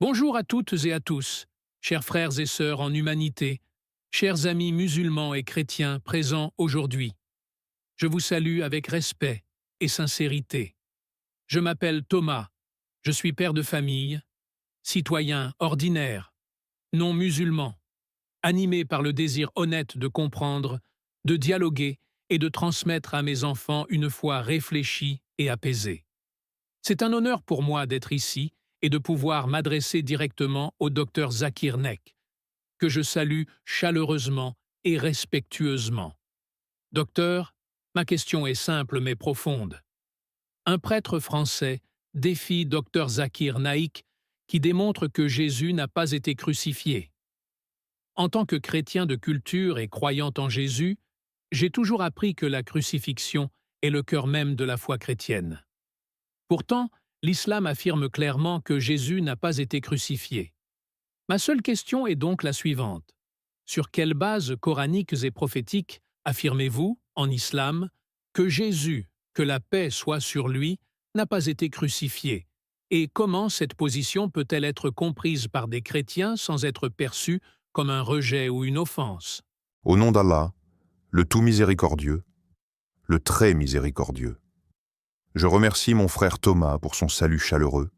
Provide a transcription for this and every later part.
Bonjour à toutes et à tous, chers frères et sœurs en humanité, chers amis musulmans et chrétiens présents aujourd'hui. Je vous salue avec respect et sincérité. Je m'appelle Thomas, je suis père de famille, citoyen ordinaire, non musulman, animé par le désir honnête de comprendre, de dialoguer et de transmettre à mes enfants une foi réfléchie et apaisée. C'est un honneur pour moi d'être ici et de pouvoir m'adresser directement au docteur Zakir Nek, que je salue chaleureusement et respectueusement. Docteur, ma question est simple mais profonde. Un prêtre français défie docteur Zakir Naik qui démontre que Jésus n'a pas été crucifié. En tant que chrétien de culture et croyant en Jésus, j'ai toujours appris que la crucifixion est le cœur même de la foi chrétienne. Pourtant, l'islam affirme clairement que Jésus n'a pas été crucifié. Ma seule question est donc la suivante. Sur quelles bases coraniques et prophétiques affirmez-vous, en islam, que Jésus, que la paix soit sur lui, n'a pas été crucifié? Et comment cette position peut-elle être comprise par des chrétiens sans être perçue comme un rejet ou une offense? Au nom d'Allah, le tout miséricordieux, le très miséricordieux. Je remercie mon frère Thomas pour son salut chaleureux,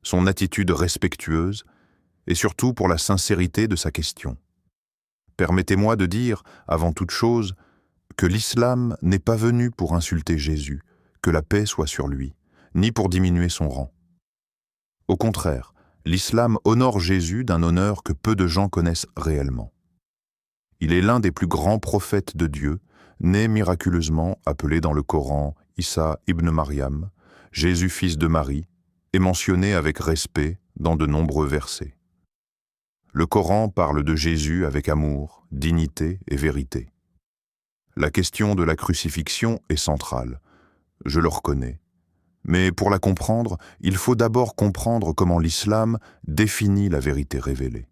son attitude respectueuse et surtout pour la sincérité de sa question. Permettez-moi de dire, avant toute chose, que l'islam n'est pas venu pour insulter Jésus, que la paix soit sur lui, ni pour diminuer son rang. Au contraire, l'islam honore Jésus d'un honneur que peu de gens connaissent réellement. Il est l'un des plus grands prophètes de Dieu, né miraculeusement, appelé dans le Coran Issa ibn Maryam, Jésus fils de Marie, est mentionné avec respect dans de nombreux versets. Le Coran parle de Jésus avec amour, dignité et vérité. La question de la crucifixion est centrale, je le reconnais. Mais pour la comprendre, il faut d'abord comprendre comment l'islam définit la vérité révélée.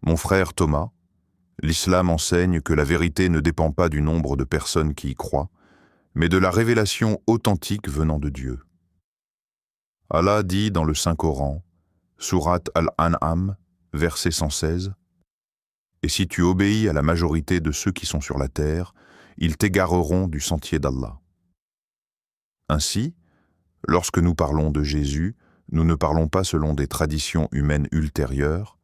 Mon frère Thomas, l'islam enseigne que la vérité ne dépend pas du nombre de personnes qui y croient, mais de la révélation authentique venant de Dieu. Allah dit dans le Saint-Coran, sourate Al-An'am, verset 116, « Et si tu obéis à la majorité de ceux qui sont sur la terre, ils t'égareront du sentier d'Allah. » Ainsi, lorsque nous parlons de Jésus, nous ne parlons pas selon des traditions humaines ultérieures,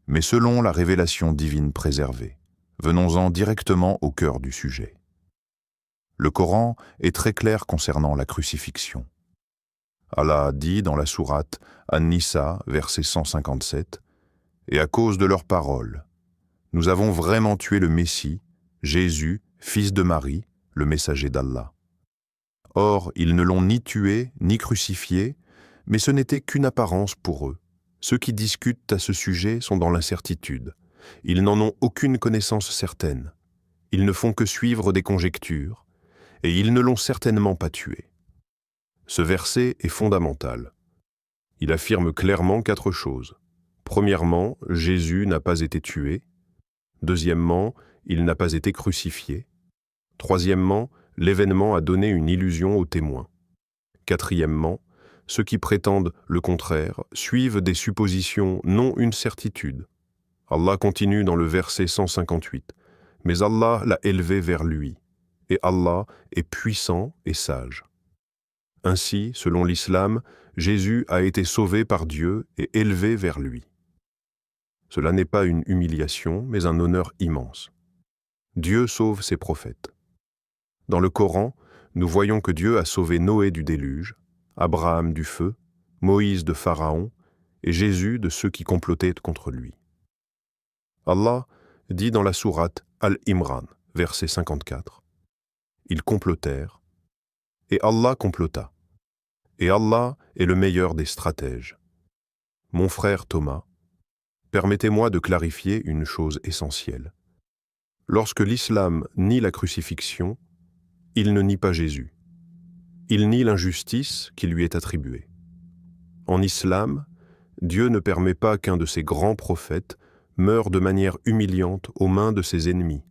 mais selon la révélation divine préservée. Venons-en directement au cœur du sujet. Le Coran est très clair concernant la crucifixion. Allah dit dans la sourate An-Nisa, verset 157, « Et à cause de leurs paroles, nous avons vraiment tué le Messie, Jésus, fils de Marie, le messager d'Allah. Or, ils ne l'ont ni tué, ni crucifié, mais ce n'était qu'une apparence pour eux. Ceux qui discutent à ce sujet sont dans l'incertitude. Ils n'en ont aucune connaissance certaine. Ils ne font que suivre des conjectures, et ils ne l'ont certainement pas tué. » Ce verset est fondamental. Il affirme clairement 4 choses. Premièrement, Jésus n'a pas été tué. Deuxièmement, il n'a pas été crucifié. Troisièmement, l'événement a donné une illusion aux témoins. Quatrièmement, ceux qui prétendent le contraire suivent des suppositions, non une certitude. Allah continue dans le verset 158. « Mais Allah l'a élevé vers lui, et Allah est puissant et sage. » Ainsi, selon l'islam, Jésus a été sauvé par Dieu et élevé vers lui. Cela n'est pas une humiliation, mais un honneur immense. Dieu sauve ses prophètes. Dans le Coran, nous voyons que Dieu a sauvé Noé du déluge, Abraham du feu, Moïse de Pharaon et Jésus de ceux qui complotaient contre lui. Allah dit dans la sourate Al-Imran, verset 54, « Ils complotèrent, et Allah complota. Et Allah est le meilleur des stratèges. » Mon frère Thomas, permettez-moi de clarifier une chose essentielle. Lorsque l'islam nie la crucifixion, il ne nie pas Jésus. Il nie l'injustice qui lui est attribuée. En islam, Dieu ne permet pas qu'un de ses grands prophètes meure de manière humiliante aux mains de ses ennemis,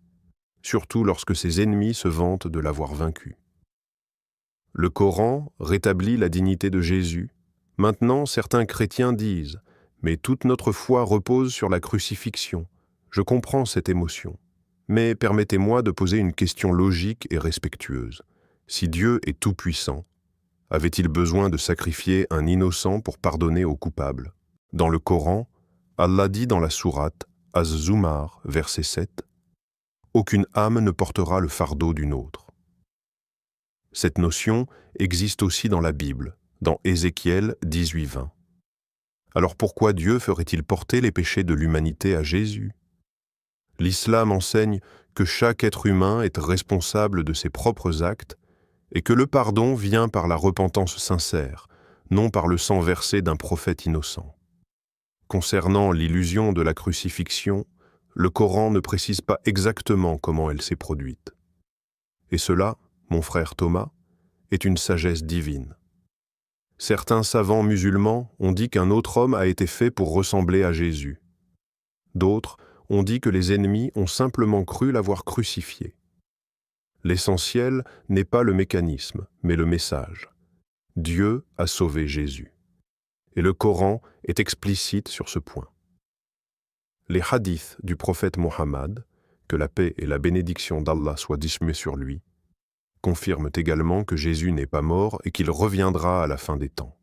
surtout lorsque ses ennemis se vantent de l'avoir vaincu. Le Coran rétablit la dignité de Jésus. Maintenant, certains chrétiens disent « Mais toute notre foi repose sur la crucifixion. Je comprends cette émotion. Mais permettez-moi de poser une question logique et respectueuse. Si Dieu est tout-puissant, avait-il besoin de sacrifier un innocent pour pardonner aux coupables? Dans le Coran, Allah dit dans la sourate Az-Zumar, verset 7, « Aucune âme ne portera le fardeau d'une autre ». Cette notion existe aussi dans la Bible, dans Ézéchiel 18:20. Alors pourquoi Dieu ferait-il porter les péchés de l'humanité à Jésus? L'islam enseigne que chaque être humain est responsable de ses propres actes et que le pardon vient par la repentance sincère, non par le sang versé d'un prophète innocent. Concernant l'illusion de la crucifixion, le Coran ne précise pas exactement comment elle s'est produite. Et cela, mon frère Thomas, est une sagesse divine. Certains savants musulmans ont dit qu'un autre homme a été fait pour ressembler à Jésus. D'autres ont dit que les ennemis ont simplement cru l'avoir crucifié. L'essentiel n'est pas le mécanisme, mais le message. Dieu a sauvé Jésus. Et le Coran est explicite sur ce point. Les hadiths du prophète Mohammed, que la paix et la bénédiction d'Allah soient dismuées sur lui, confirment également que Jésus n'est pas mort et qu'il reviendra à la fin des temps.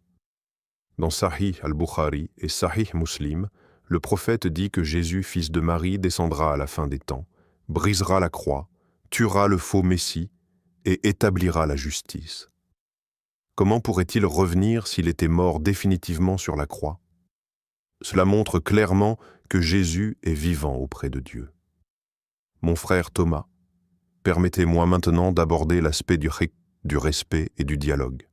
Dans Sahih al-Bukhari et Sahih Muslim, le prophète dit que Jésus, fils de Marie, descendra à la fin des temps, brisera la croix, tuera le faux Messie et établira la justice. Comment pourrait-il revenir s'il était mort définitivement sur la croix? Cela montre clairement que Jésus est vivant auprès de Dieu. Mon frère Thomas, permettez-moi maintenant d'aborder l'aspect du respect et du dialogue.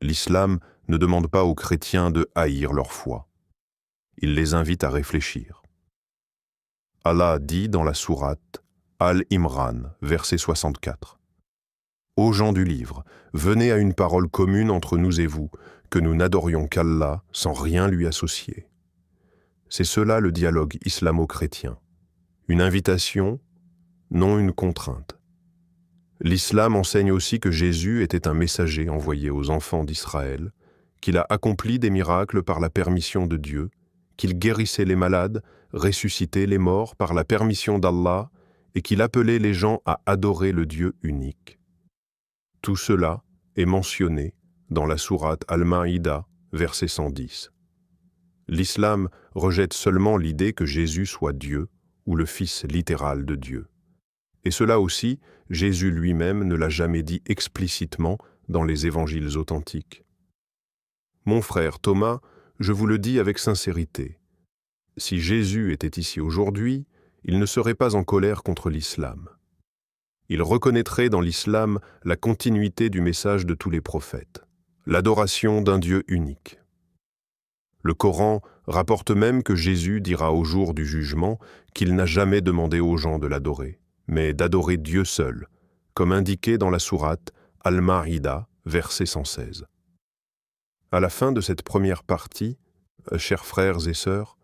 L'islam ne demande pas aux chrétiens de haïr leur foi. Il les invite à réfléchir. Allah dit dans la sourate Al-Imran, verset 64, « Ô gens du livre, venez à une parole commune entre nous et vous, que nous n'adorions qu'Allah sans rien lui associer. » C'est cela le dialogue islamo-chrétien. Une invitation, non une contrainte. L'islam enseigne aussi que Jésus était un messager envoyé aux enfants d'Israël, qu'il a accompli des miracles par la permission de Dieu, qu'il guérissait les malades, ressuscitait les morts par la permission d'Allah et qu'il appelait les gens à adorer le Dieu unique. Tout cela est mentionné dans la sourate Al-Maïda, verset 110. L'islam rejette seulement l'idée que Jésus soit Dieu ou le Fils littéral de Dieu. Et cela aussi, Jésus lui-même ne l'a jamais dit explicitement dans les évangiles authentiques. Mon frère Thomas, je vous le dis avec sincérité, si Jésus était ici aujourd'hui, il ne serait pas en colère contre l'islam. Il reconnaîtrait dans l'islam la continuité du message de tous les prophètes, l'adoration d'un Dieu unique. Le Coran rapporte même que Jésus dira au jour du jugement qu'il n'a jamais demandé aux gens de l'adorer, mais d'adorer Dieu seul, comme indiqué dans la sourate Al-Maïda, verset 116. À la fin de cette première partie, chers frères et sœurs,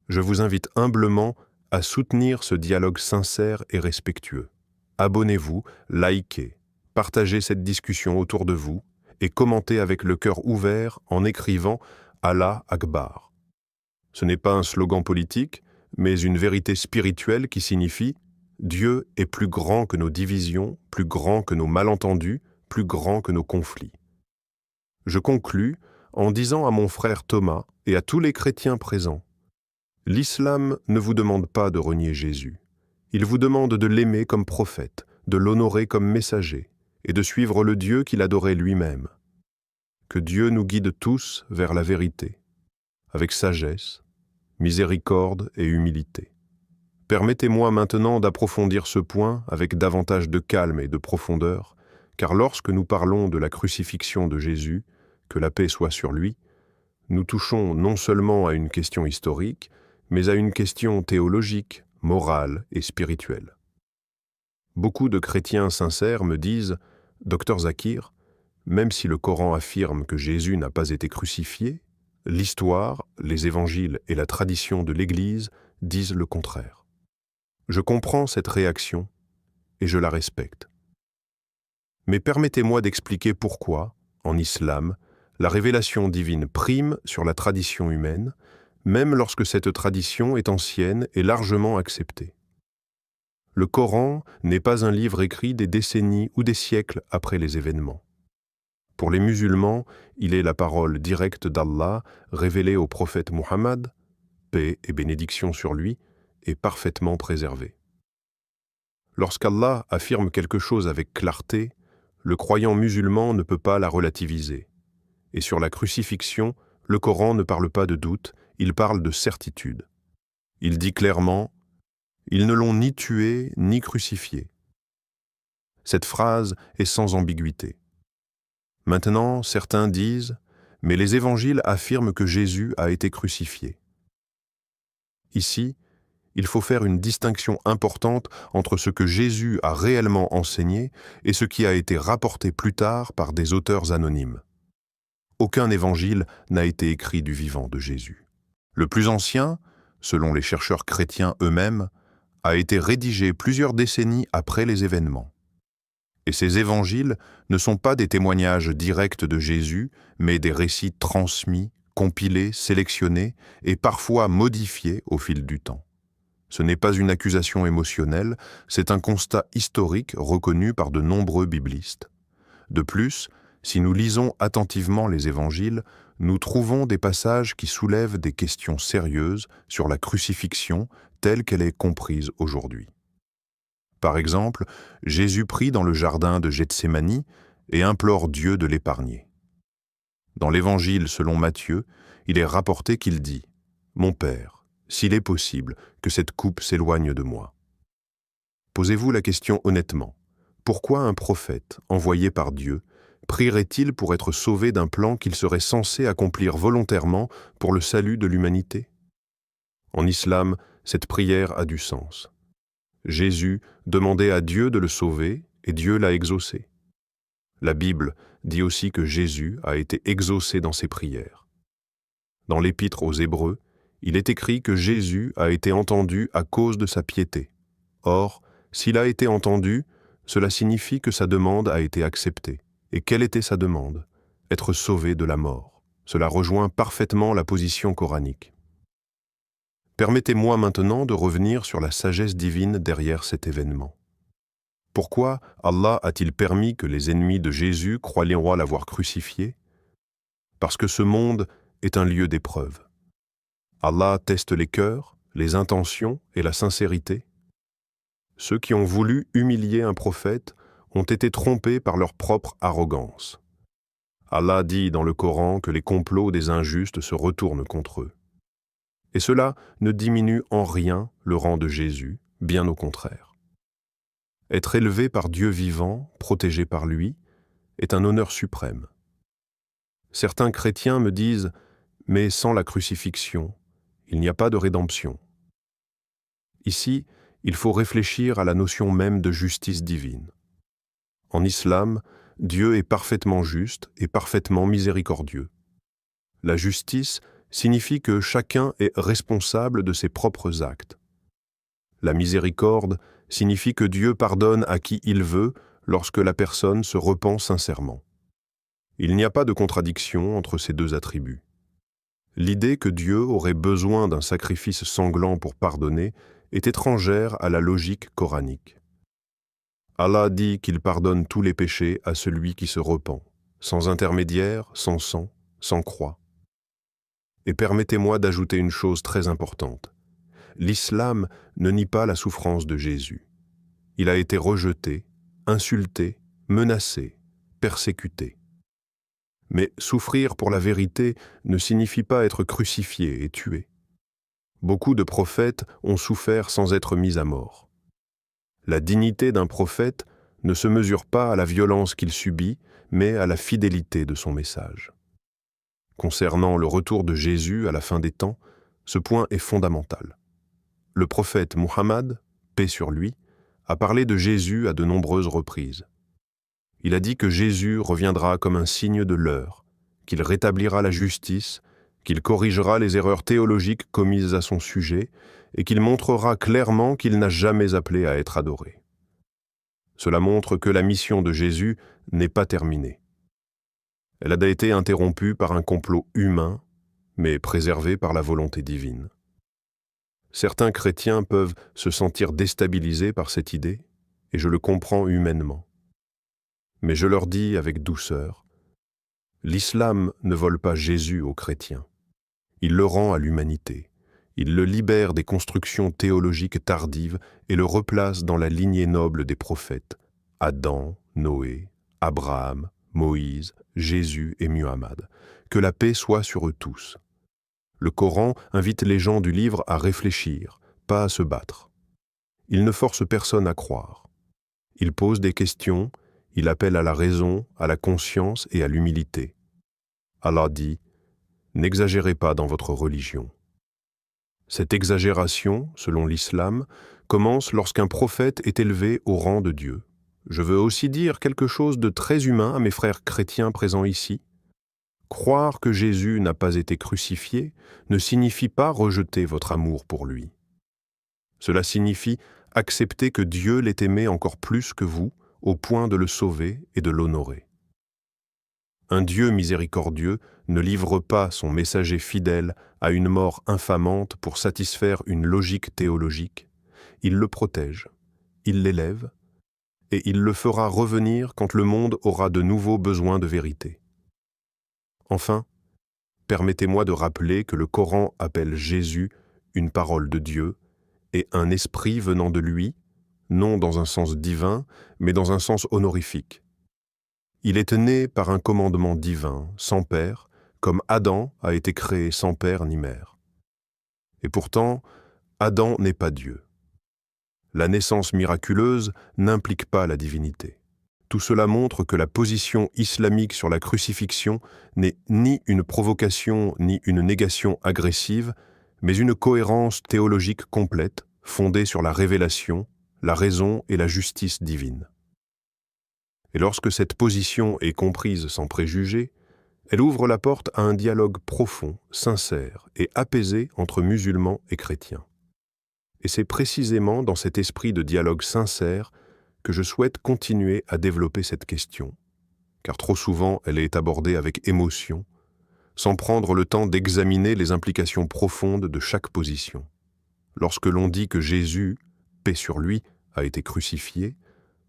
je vous invite humblement à soutenir ce dialogue sincère et respectueux. Abonnez-vous, likez, partagez cette discussion autour de vous et commentez avec le cœur ouvert en écrivant « Allah Akbar ». Ce n'est pas un slogan politique, mais une vérité spirituelle qui signifie « Dieu est plus grand que nos divisions, plus grand que nos malentendus, plus grand que nos conflits ». Je conclus en disant à mon frère Thomas et à tous les chrétiens présents, l'islam ne vous demande pas de renier Jésus. Il vous demande de l'aimer comme prophète, de l'honorer comme messager et de suivre le Dieu qu'il adorait lui-même. Que Dieu nous guide tous vers la vérité, avec sagesse, miséricorde et humilité. Permettez-moi maintenant d'approfondir ce point avec davantage de calme et de profondeur, car lorsque nous parlons de la crucifixion de Jésus, que la paix soit sur lui, nous touchons non seulement à une question historique, mais à une question théologique, morale et spirituelle. Beaucoup de chrétiens sincères me disent « Docteur Zakir, même si le Coran affirme que Jésus n'a pas été crucifié, l'histoire, les évangiles et la tradition de l'Église disent le contraire. » Je comprends cette réaction et je la respecte. Mais permettez-moi d'expliquer pourquoi, en islam, la révélation divine prime sur la tradition humaine, même lorsque cette tradition est ancienne et largement acceptée. Le Coran n'est pas un livre écrit des décennies ou des siècles après les événements. Pour les musulmans, il est la parole directe d'Allah révélée au prophète Muhammad, paix et bénédiction sur lui, et parfaitement préservée. Lorsqu'Allah affirme quelque chose avec clarté, le croyant musulman ne peut pas la relativiser. Et sur la crucifixion, le Coran ne parle pas de doute, il parle de certitude. Il dit clairement « Ils ne l'ont ni tué ni crucifié ». Cette phrase est sans ambiguïté. Maintenant, certains disent « Mais les évangiles affirment que Jésus a été crucifié ». Ici, il faut faire une distinction importante entre ce que Jésus a réellement enseigné et ce qui a été rapporté plus tard par des auteurs anonymes. Aucun évangile n'a été écrit du vivant de Jésus. Le plus ancien, selon les chercheurs chrétiens eux-mêmes, a été rédigé plusieurs décennies après les événements. Et ces évangiles ne sont pas des témoignages directs de Jésus, mais des récits transmis, compilés, sélectionnés et parfois modifiés au fil du temps. Ce n'est pas une accusation émotionnelle, c'est un constat historique reconnu par de nombreux biblistes. De plus, si nous lisons attentivement les évangiles, nous trouvons des passages qui soulèvent des questions sérieuses sur la crucifixion telle qu'elle est comprise aujourd'hui. Par exemple, Jésus prie dans le jardin de Gethsémani et implore Dieu de l'épargner. Dans l'évangile selon Matthieu, il est rapporté qu'il dit « Mon Père, s'il est possible, que cette coupe s'éloigne de moi. » Posez-vous la question honnêtement. Pourquoi un prophète, envoyé par Dieu, prierait-il pour être sauvé d'un plan qu'il serait censé accomplir volontairement pour le salut de l'humanité? En islam, cette prière a du sens. Jésus demandait à Dieu de le sauver et Dieu l'a exaucé. La Bible dit aussi que Jésus a été exaucé dans ses prières. Dans l'Épître aux Hébreux, il est écrit que Jésus a été entendu à cause de sa piété. Or, s'il a été entendu, cela signifie que sa demande a été acceptée. Et quelle était sa demande? Être sauvé de la mort. Cela rejoint parfaitement la position coranique. Permettez-moi maintenant de revenir sur la sagesse divine derrière cet événement. Pourquoi Allah a-t-il permis que les ennemis de Jésus croient l'avoir crucifié? Parce que ce monde est un lieu d'épreuve. Allah teste les cœurs, les intentions et la sincérité. Ceux qui ont voulu humilier un prophète ont été trompés par leur propre arrogance. Allah dit dans le Coran que les complots des injustes se retournent contre eux. Et cela ne diminue en rien le rang de Jésus, bien au contraire. Être élevé par Dieu vivant, protégé par lui, est un honneur suprême. Certains chrétiens me disent « Mais sans la crucifixion, il n'y a pas de rédemption. » Ici, il faut réfléchir à la notion même de justice divine. En islam, Dieu est parfaitement juste et parfaitement miséricordieux. La justice signifie que chacun est responsable de ses propres actes. La miséricorde signifie que Dieu pardonne à qui il veut lorsque la personne se repent sincèrement. Il n'y a pas de contradiction entre ces deux attributs. L'idée que Dieu aurait besoin d'un sacrifice sanglant pour pardonner est étrangère à la logique coranique. Allah dit qu'il pardonne tous les péchés à celui qui se repent, sans intermédiaire, sans sang, sans croix. Et permettez-moi d'ajouter une chose très importante. L'islam ne nie pas la souffrance de Jésus. Il a été rejeté, insulté, menacé, persécuté. Mais souffrir pour la vérité ne signifie pas être crucifié et tué. Beaucoup de prophètes ont souffert sans être mis à mort. La dignité d'un prophète ne se mesure pas à la violence qu'il subit, mais à la fidélité de son message. Concernant le retour de Jésus à la fin des temps, ce point est fondamental. Le prophète Muhammad, paix sur lui, a parlé de Jésus à de nombreuses reprises. Il a dit que Jésus reviendra comme un signe de l'heure, qu'il rétablira la justice, qu'il corrigera les erreurs théologiques commises à son sujet et qu'il montrera clairement qu'il n'a jamais appelé à être adoré. Cela montre que la mission de Jésus n'est pas terminée. Elle a été interrompue par un complot humain, mais préservé par la volonté divine. Certains chrétiens peuvent se sentir déstabilisés par cette idée, et je le comprends humainement. Mais je leur dis avec douceur, l'islam ne vole pas Jésus aux chrétiens. Il le rend à l'humanité. Il le libère des constructions théologiques tardives et le replace dans la lignée noble des prophètes, Adam, Noé, Abraham, Moïse, Jésus et Muhammad. Que la paix soit sur eux tous. Le Coran invite les gens du livre à réfléchir, pas à se battre. Il ne force personne à croire. Il pose des questions, il appelle à la raison, à la conscience et à l'humilité. Allah dit « N'exagérez pas dans votre religion ». Cette exagération, selon l'islam, commence lorsqu'un prophète est élevé au rang de Dieu. Je veux aussi dire quelque chose de très humain à mes frères chrétiens présents ici. Croire que Jésus n'a pas été crucifié ne signifie pas rejeter votre amour pour lui. Cela signifie accepter que Dieu l'ait aimé encore plus que vous, au point de le sauver et de l'honorer. Un Dieu miséricordieux ne livre pas son messager fidèle à une mort infamante pour satisfaire une logique théologique. Il le protège, il l'élève, et il le fera revenir quand le monde aura de nouveaux besoins de vérité. Enfin, permettez-moi de rappeler que le Coran appelle Jésus une parole de Dieu et un esprit venant de lui, non dans un sens divin, mais dans un sens honorifique. Il est né par un commandement divin, sans père, comme Adam a été créé sans père ni mère. Et pourtant, Adam n'est pas Dieu. La naissance miraculeuse n'implique pas la divinité. Tout cela montre que la position islamique sur la crucifixion n'est ni une provocation ni une négation agressive, mais une cohérence théologique complète, fondée sur la révélation, la raison et la justice divine. Et lorsque cette position est comprise sans préjugés, elle ouvre la porte à un dialogue profond, sincère et apaisé entre musulmans et chrétiens. Et c'est précisément dans cet esprit de dialogue sincère que je souhaite continuer à développer cette question, car trop souvent elle est abordée avec émotion, sans prendre le temps d'examiner les implications profondes de chaque position. Lorsque l'on dit que Jésus, paix sur lui, a été crucifié,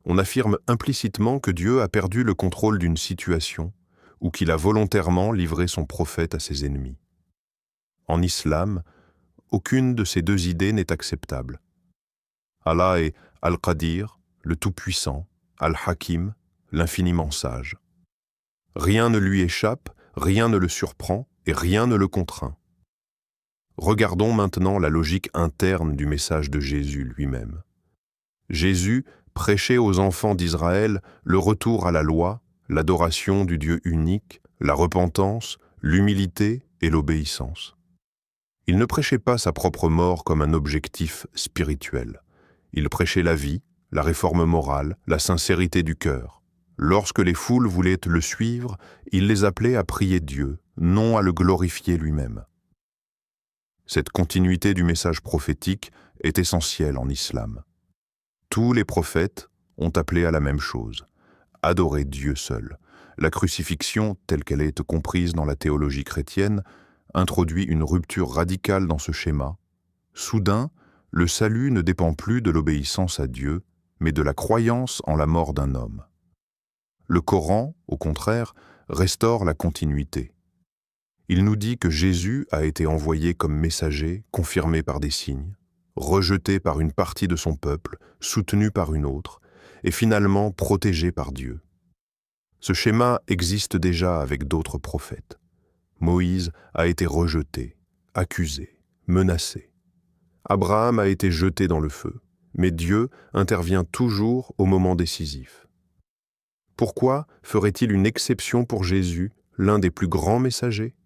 on affirme implicitement que Dieu a perdu le contrôle d'une situation ou qu'il a volontairement livré son prophète à ses ennemis. En islam, aucune de ces deux idées n'est acceptable. Allah est Al-Qadir, le Tout-Puissant, Al-Hakim, l'infiniment sage. Rien ne lui échappe, rien ne le surprend et rien ne le contraint. Regardons maintenant la logique interne du message de Jésus lui-même. Jésus prêchait aux enfants d'Israël le retour à la loi, l'adoration du Dieu unique, la repentance, l'humilité et l'obéissance. Il ne prêchait pas sa propre mort comme un objectif spirituel. Il prêchait la vie, la réforme morale, la sincérité du cœur. Lorsque les foules voulaient le suivre, il les appelait à prier Dieu, non à le glorifier lui-même. Cette continuité du message prophétique est essentielle en islam. Tous les prophètes ont appelé à la même chose, adorer Dieu seul. La crucifixion, telle qu'elle est comprise dans la théologie chrétienne, introduit une rupture radicale dans ce schéma. Soudain, le salut ne dépend plus de l'obéissance à Dieu, mais de la croyance en la mort d'un homme. Le Coran, au contraire, restaure la continuité. Il nous dit que Jésus a été envoyé comme messager, confirmé par des signes, rejeté par une partie de son peuple, soutenu par une autre, et finalement protégé par Dieu. Ce schéma existe déjà avec d'autres prophètes. Moïse a été rejeté, accusé, menacé. Abraham a été jeté dans le feu, mais Dieu intervient toujours au moment décisif. Pourquoi ferait-il une exception pour Jésus, l'un des plus grands messagers ?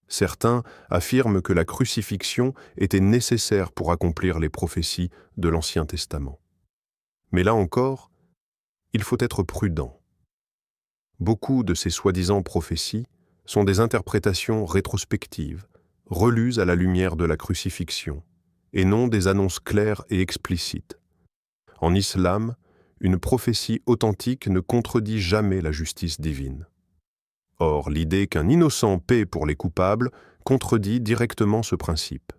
Certains affirment que la crucifixion était nécessaire pour accomplir les prophéties de l'Ancien Testament. Mais là encore, il faut être prudent. Beaucoup de ces soi-disant prophéties sont des interprétations rétrospectives, relues à la lumière de la crucifixion, et non des annonces claires et explicites. En islam, une prophétie authentique ne contredit jamais la justice divine. Or, l'idée qu'un innocent paie pour les coupables contredit directement ce principe.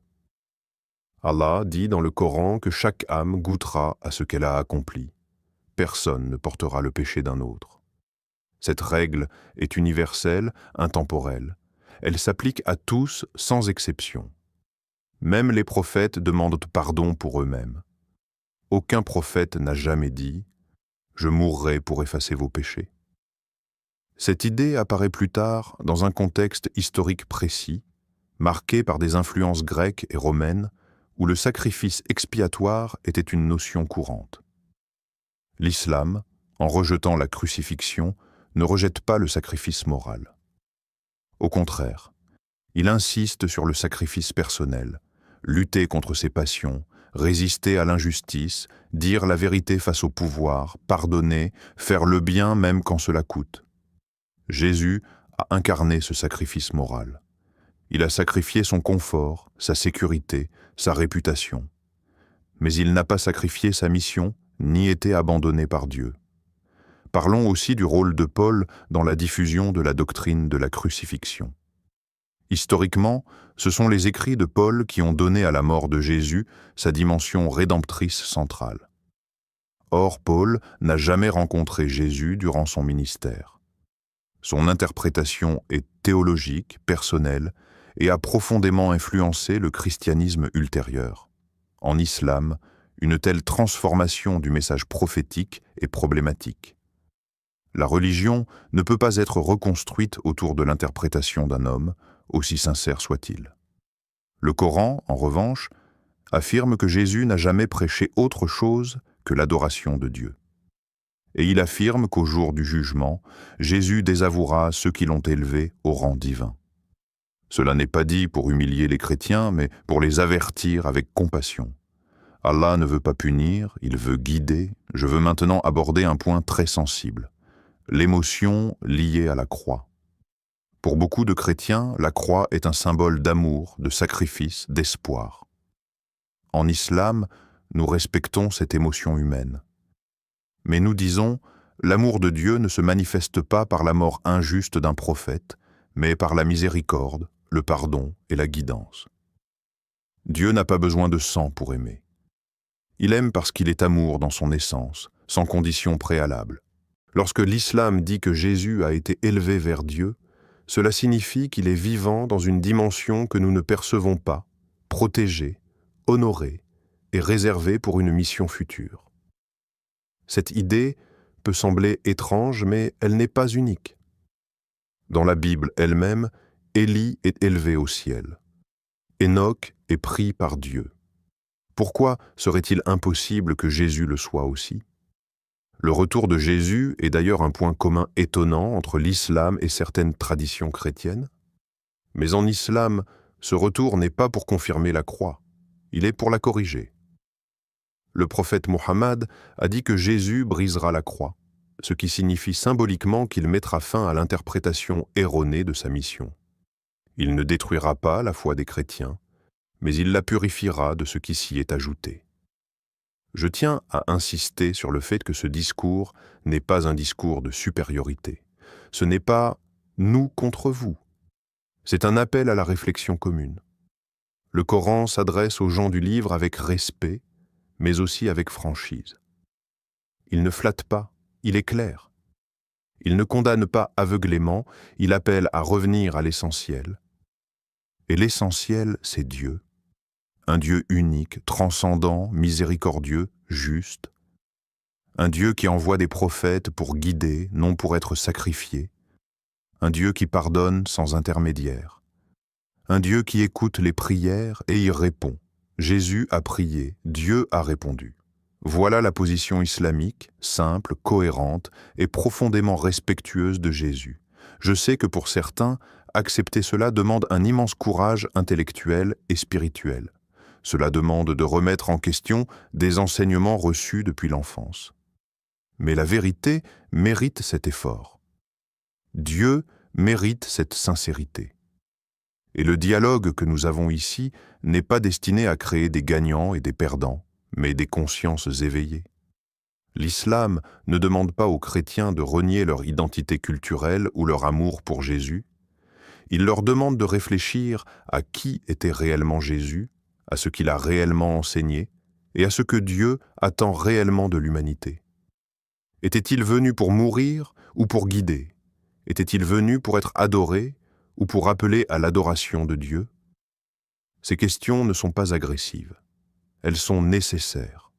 Allah dit dans le Coran que chaque âme goûtera à ce qu'elle a accompli. Personne ne portera le péché d'un autre. Cette règle est universelle, intemporelle. Elle s'applique à tous sans exception. Même les prophètes demandent pardon pour eux-mêmes. Aucun prophète n'a jamais dit « Je mourrai pour effacer vos péchés ». Cette idée apparaît plus tard dans un contexte historique précis, marqué par des influences grecques et romaines, où le sacrifice expiatoire était une notion courante. L'islam, en rejetant la crucifixion, ne rejette pas le sacrifice moral. Au contraire, il insiste sur le sacrifice personnel, lutter contre ses passions, résister à l'injustice, dire la vérité face au pouvoir, pardonner, faire le bien même quand cela coûte. Jésus a incarné ce sacrifice moral. Il a sacrifié son confort, sa sécurité, sa réputation. Mais il n'a pas sacrifié sa mission, ni été abandonné par Dieu. Parlons aussi du rôle de Paul dans la diffusion de la doctrine de la crucifixion. Historiquement, ce sont les écrits de Paul qui ont donné à la mort de Jésus sa dimension rédemptrice centrale. Or, Paul n'a jamais rencontré Jésus durant son ministère. Son interprétation est théologique, personnelle, et a profondément influencé le christianisme ultérieur. En islam, une telle transformation du message prophétique est problématique. La religion ne peut pas être reconstruite autour de l'interprétation d'un homme, aussi sincère soit-il. Le Coran, en revanche, affirme que Jésus n'a jamais prêché autre chose que l'adoration de Dieu. Et il affirme qu'au jour du jugement, Jésus désavouera ceux qui l'ont élevé au rang divin. Cela n'est pas dit pour humilier les chrétiens, mais pour les avertir avec compassion. Allah ne veut pas punir, il veut guider. Je veux maintenant aborder un point très sensible, l'émotion liée à la croix. Pour beaucoup de chrétiens, la croix est un symbole d'amour, de sacrifice, d'espoir. En islam, nous respectons cette émotion humaine. Mais nous disons, l'amour de Dieu ne se manifeste pas par la mort injuste d'un prophète, mais par la miséricorde, le pardon et la guidance. Dieu n'a pas besoin de sang pour aimer. Il aime parce qu'il est amour dans son essence, sans condition préalable. Lorsque l'islam dit que Jésus a été élevé vers Dieu, cela signifie qu'il est vivant dans une dimension que nous ne percevons pas, protégé, honoré et réservé pour une mission future. Cette idée peut sembler étrange, mais elle n'est pas unique. Dans la Bible elle-même, Élie est élevé au ciel. Enoch est pris par Dieu. Pourquoi serait-il impossible que Jésus le soit aussi ? Le retour de Jésus est d'ailleurs un point commun étonnant entre l'islam et certaines traditions chrétiennes. Mais en islam, ce retour n'est pas pour confirmer la croix, il est pour la corriger. Le prophète Mohammed a dit que Jésus brisera la croix, ce qui signifie symboliquement qu'il mettra fin à l'interprétation erronée de sa mission. Il ne détruira pas la foi des chrétiens, mais il la purifiera de ce qui s'y est ajouté. Je tiens à insister sur le fait que ce discours n'est pas un discours de supériorité. Ce n'est pas « nous contre vous ». C'est un appel à la réflexion commune. Le Coran s'adresse aux gens du livre avec respect, mais aussi avec franchise. Il ne flatte pas, il est clair. Il ne condamne pas aveuglément, il appelle à revenir à l'essentiel. Et l'essentiel, c'est Dieu. Un Dieu unique, transcendant, miséricordieux, juste. Un Dieu qui envoie des prophètes pour guider, non pour être sacrifié. Un Dieu qui pardonne sans intermédiaire. Un Dieu qui écoute les prières et y répond. Jésus a prié, Dieu a répondu. Voilà la position islamique, simple, cohérente et profondément respectueuse de Jésus. Je sais que pour certains, accepter cela demande un immense courage intellectuel et spirituel. Cela demande de remettre en question des enseignements reçus depuis l'enfance. Mais la vérité mérite cet effort. Dieu mérite cette sincérité. Et le dialogue que nous avons ici n'est pas destiné à créer des gagnants et des perdants, mais des consciences éveillées. L'islam ne demande pas aux chrétiens de renier leur identité culturelle ou leur amour pour Jésus. Il leur demande de réfléchir à qui était réellement Jésus, à ce qu'il a réellement enseigné, et à ce que Dieu attend réellement de l'humanité. Était-il venu pour mourir ou pour guider? Était-il venu pour être adoré ou pour appeler à l'adoration de Dieu? Ces questions ne sont pas agressives. Elles sont nécessaires.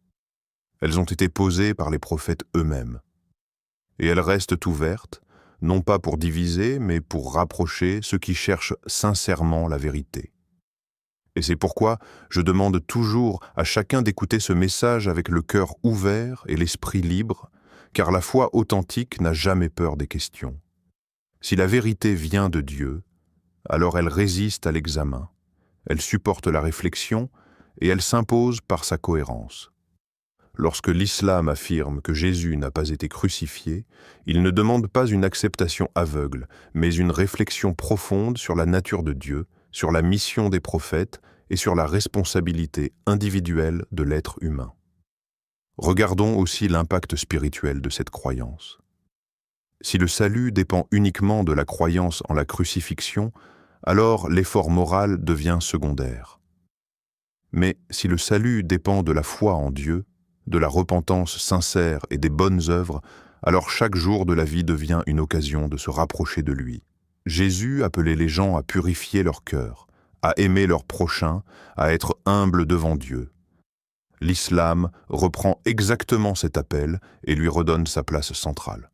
Elles ont été posées par les prophètes eux-mêmes. Et elles restent ouvertes, non pas pour diviser, mais pour rapprocher ceux qui cherchent sincèrement la vérité. Et c'est pourquoi je demande toujours à chacun d'écouter ce message avec le cœur ouvert et l'esprit libre, car la foi authentique n'a jamais peur des questions. Si la vérité vient de Dieu, alors elle résiste à l'examen, elle supporte la réflexion et elle s'impose par sa cohérence. Lorsque l'islam affirme que Jésus n'a pas été crucifié, il ne demande pas une acceptation aveugle, mais une réflexion profonde sur la nature de Dieu, sur la mission des prophètes et sur la responsabilité individuelle de l'être humain. Regardons aussi l'impact spirituel de cette croyance. Si le salut dépend uniquement de la croyance en la crucifixion, alors l'effort moral devient secondaire. Mais si le salut dépend de la foi en Dieu, de la repentance sincère et des bonnes œuvres, alors chaque jour de la vie devient une occasion de se rapprocher de lui. Jésus appelait les gens à purifier leur cœur, à aimer leur prochain, à être humbles devant Dieu. L'islam reprend exactement cet appel et lui redonne sa place centrale.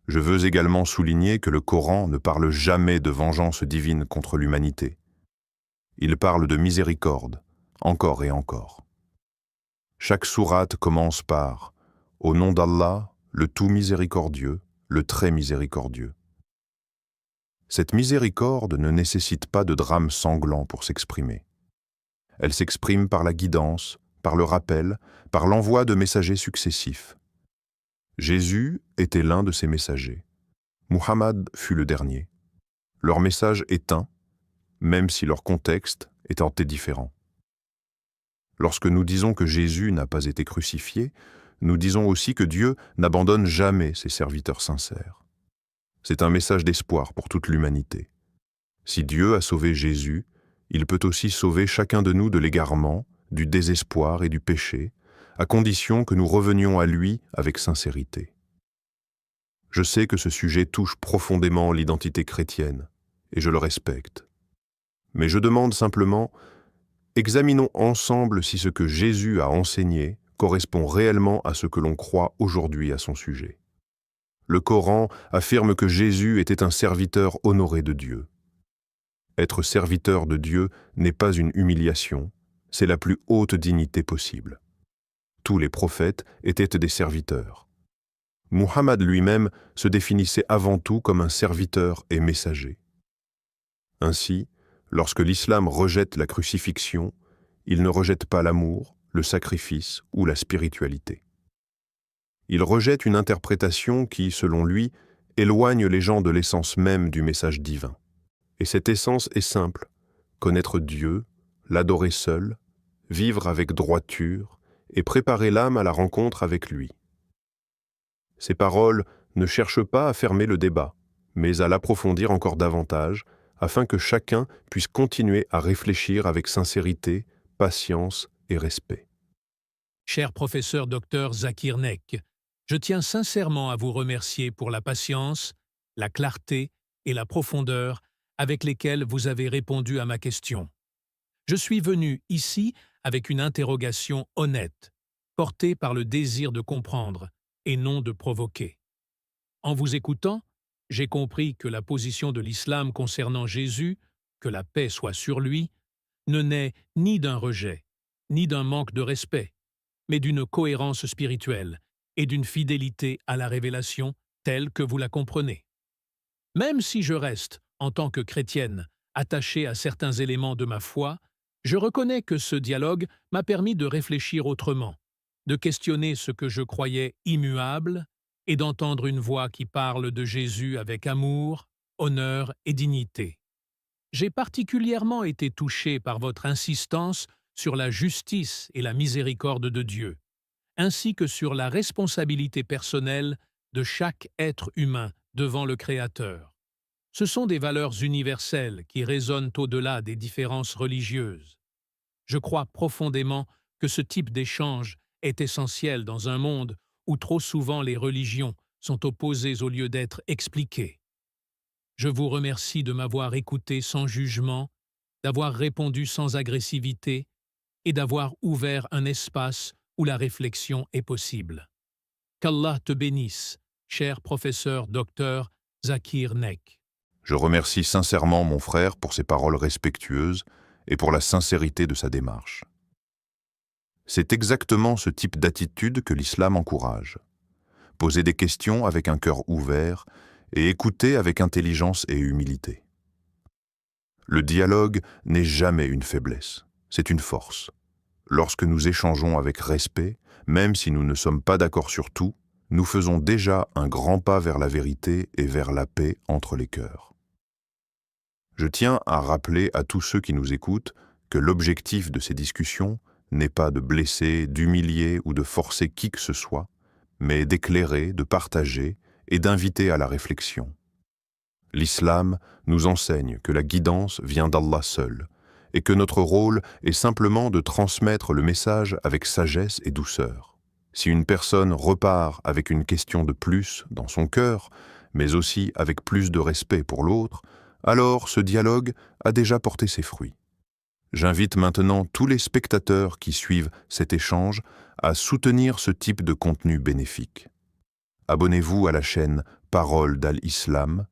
Je veux également souligner que le Coran ne parle jamais de vengeance divine contre l'humanité. Il parle de miséricorde, encore et encore. Chaque sourate commence par « Au nom d'Allah, le tout miséricordieux, le très miséricordieux ». Cette miséricorde ne nécessite pas de drame sanglant pour s'exprimer. Elle s'exprime par la guidance, par le rappel, par l'envoi de messagers successifs. Jésus était l'un de ces messagers. Muhammad fut le dernier. Leur message est un, même si leur contexte est tenté différent. Lorsque nous disons que Jésus n'a pas été crucifié, nous disons aussi que Dieu n'abandonne jamais ses serviteurs sincères. C'est un message d'espoir pour toute l'humanité. Si Dieu a sauvé Jésus, il peut aussi sauver chacun de nous de l'égarement, du désespoir et du péché, à condition que nous revenions à lui avec sincérité. Je sais que ce sujet touche profondément l'identité chrétienne, et je le respecte. Mais je demande simplement, examinons ensemble si ce que Jésus a enseigné correspond réellement à ce que l'on croit aujourd'hui à son sujet. Le Coran affirme que Jésus était un serviteur honoré de Dieu. Être serviteur de Dieu n'est pas une humiliation, c'est la plus haute dignité possible. Tous les prophètes étaient des serviteurs. Muhammad lui-même se définissait avant tout comme un serviteur et messager. Ainsi, lorsque l'islam rejette la crucifixion, il ne rejette pas l'amour, le sacrifice ou la spiritualité. Il rejette une interprétation qui, selon lui, éloigne les gens de l'essence même du message divin. Et cette essence est simple, connaître Dieu, l'adorer seul, vivre avec droiture et préparer l'âme à la rencontre avec lui. Ces paroles ne cherchent pas à fermer le débat, mais à l'approfondir encore davantage, afin que chacun puisse continuer à réfléchir avec sincérité, patience et respect. Cher professeur Dr Zakir Nek, je tiens sincèrement à vous remercier pour la patience, la clarté et la profondeur avec lesquelles vous avez répondu à ma question. Je suis venu ici avec une interrogation honnête, portée par le désir de comprendre et non de provoquer. En vous écoutant, j'ai compris que la position de l'islam concernant Jésus, que la paix soit sur lui, ne naît ni d'un rejet, ni d'un manque de respect, mais d'une cohérence spirituelle et d'une fidélité à la révélation telle que vous la comprenez. Même si je reste, en tant que chrétienne, attachée à certains éléments de ma foi, je reconnais que ce dialogue m'a permis de réfléchir autrement, de questionner ce que je croyais immuable et d'entendre une voix qui parle de Jésus avec amour, honneur et dignité. J'ai particulièrement été touché par votre insistance sur la justice et la miséricorde de Dieu, ainsi que sur la responsabilité personnelle de chaque être humain devant le Créateur. Ce sont des valeurs universelles qui résonnent au-delà des différences religieuses. Je crois profondément que ce type d'échange est essentiel dans un monde où trop souvent les religions sont opposées au lieu d'être expliquées. Je vous remercie de m'avoir écouté sans jugement, d'avoir répondu sans agressivité et d'avoir ouvert un espace où la réflexion est possible. Qu'Allah te bénisse, cher professeur Dr Zakir Naik. Je remercie sincèrement mon frère pour ses paroles respectueuses et pour la sincérité de sa démarche. C'est exactement ce type d'attitude que l'islam encourage. Poser des questions avec un cœur ouvert et écouter avec intelligence et humilité. Le dialogue n'est jamais une faiblesse, c'est une force. Lorsque nous échangeons avec respect, même si nous ne sommes pas d'accord sur tout, nous faisons déjà un grand pas vers la vérité et vers la paix entre les cœurs. Je tiens à rappeler à tous ceux qui nous écoutent que l'objectif de ces discussions n'est pas de blesser, d'humilier ou de forcer qui que ce soit, mais d'éclairer, de partager et d'inviter à la réflexion. L'islam nous enseigne que la guidance vient d'Allah seul et que notre rôle est simplement de transmettre le message avec sagesse et douceur. Si une personne repart avec une question de plus dans son cœur, mais aussi avec plus de respect pour l'autre, alors ce dialogue a déjà porté ses fruits. J'invite maintenant tous les spectateurs qui suivent cet échange à soutenir ce type de contenu bénéfique. Abonnez-vous à la chaîne Parole d'Al-Islam.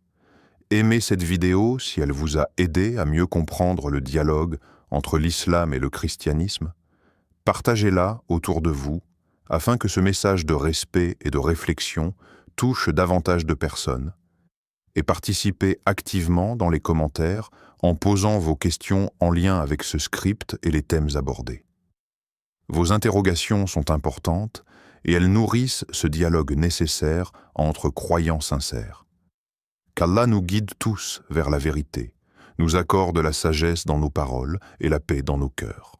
Aimez cette vidéo si elle vous a aidé à mieux comprendre le dialogue entre l'islam et le christianisme. Partagez-la autour de vous afin que ce message de respect et de réflexion touche davantage de personnes. Et participez activement dans les commentaires en posant vos questions en lien avec ce script et les thèmes abordés. Vos interrogations sont importantes et elles nourrissent ce dialogue nécessaire entre croyants sincères. Qu'Allah nous guide tous vers la vérité, nous accorde la sagesse dans nos paroles et la paix dans nos cœurs.